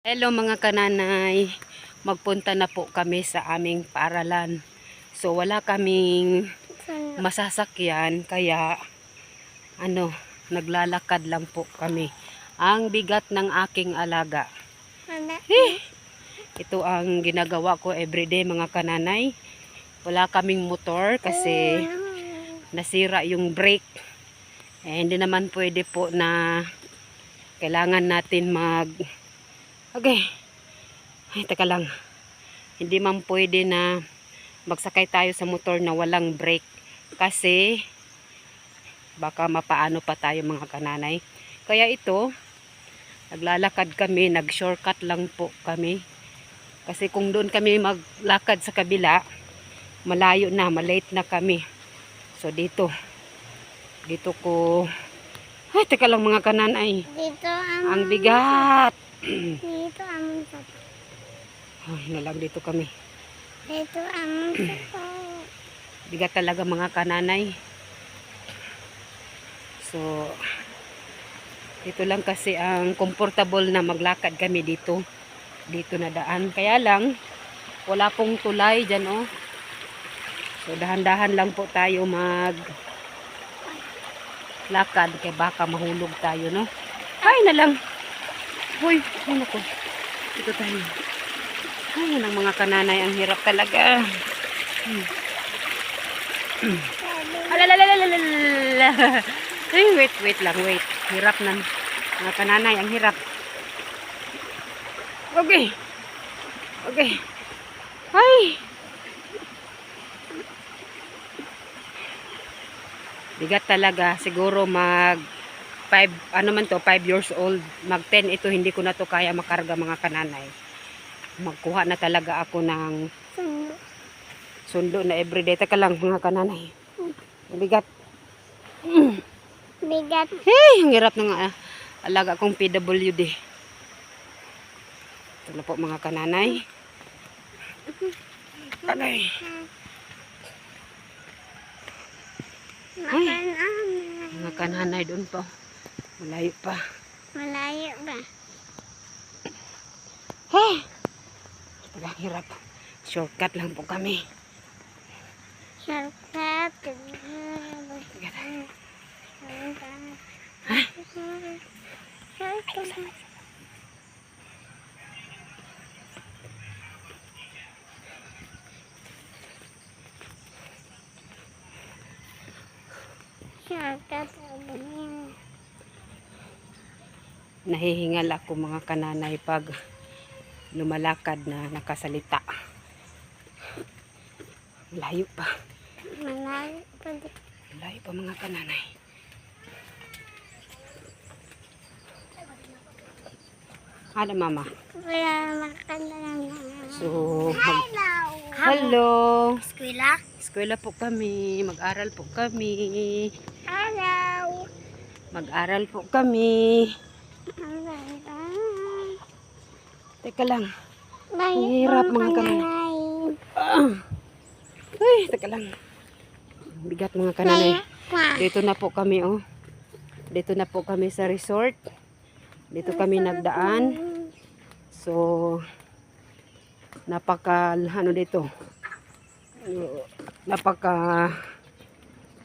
Hello mga kananay, magpunta na po kami sa aming paaralan. So wala kaming masasakyan kaya naglalakad lang po kami. Ang bigat ng aking alaga. Ito ang ginagawa ko everyday mga kananay. Wala kaming motor kasi nasira yung brake. Hindi naman pwede po na kailangan natin Okay. Ay, teka lang. Hindi man pwede na magsakay tayo sa motor na walang brake. Kasi, baka mapaano pa tayo mga kananay. Kaya ito, naglalakad kami, nag-shortcut lang po kami. Kasi kung doon kami maglakad sa kabila, malayo na, malate na kami. So, dito ko, ay, teka lang mga kananay. Dito ang bigat. Dito ang sapo. Ay, nalang dito kami. Dito ang sapo. Bigat talaga mga kananay. So, dito lang kasi ang comfortable na maglakad kami dito. Dito na daan. Kaya lang, wala pong tulay dyan, oh. So, dahan-dahan lang po tayo maglakad. Kaya baka mahulog tayo, no? Ay, nalang. Hoy, ay naku. Ito tayo. Ay, yan ang mga kananay. Ang hirap talaga. Alalalalala. Ay, wait lang, wait. Hirap na. Mga kananay, ang hirap. Okay. Ay. Bigat talaga. Siguro 5 years old. Mag 10 ito, hindi ko na to kaya makarga mga kananay. Magkuha na talaga ako ng sundo na everyday. Teka lang mga kananay. Bigat. Bigat. Hey, ang hirap ng alaga kong PWD. Ito na po mga kananay. Agay. Ay, mga kananay doon pa. Malayo pa. Malayo ba? Hey! Ang hirap. Shortcut lang po kami. Shortcut. Ay! Shortcut. Nahihingal ako mga kananay pag lumalakad na nakasalita. Malayo pa. Malayo pa. Malayo pa mga kananay. Hala mama. Wala makalang. So, Hello. hello. Eskwela? Eskwela po kami. Mag-aral po kami. Hello. Mag-aral po kami. Teka lang. Hirap mga kananay. Ay, teka lang. Bigat mga kananay. Dito na po kami, oh. Dito na po kami sa resort. Dito kami nagdaan. So, dito.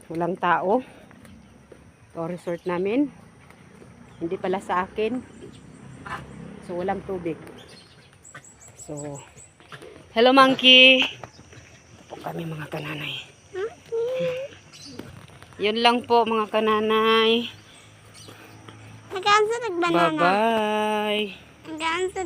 Walang tao. Ito resort namin. Hindi pala sa akin. So, walang tubig. So, hello monkey. Ito po kami mga kananay. Yun lang po mga kananay. Hanggang sa nagbanana. Bye-bye. Hanggang sa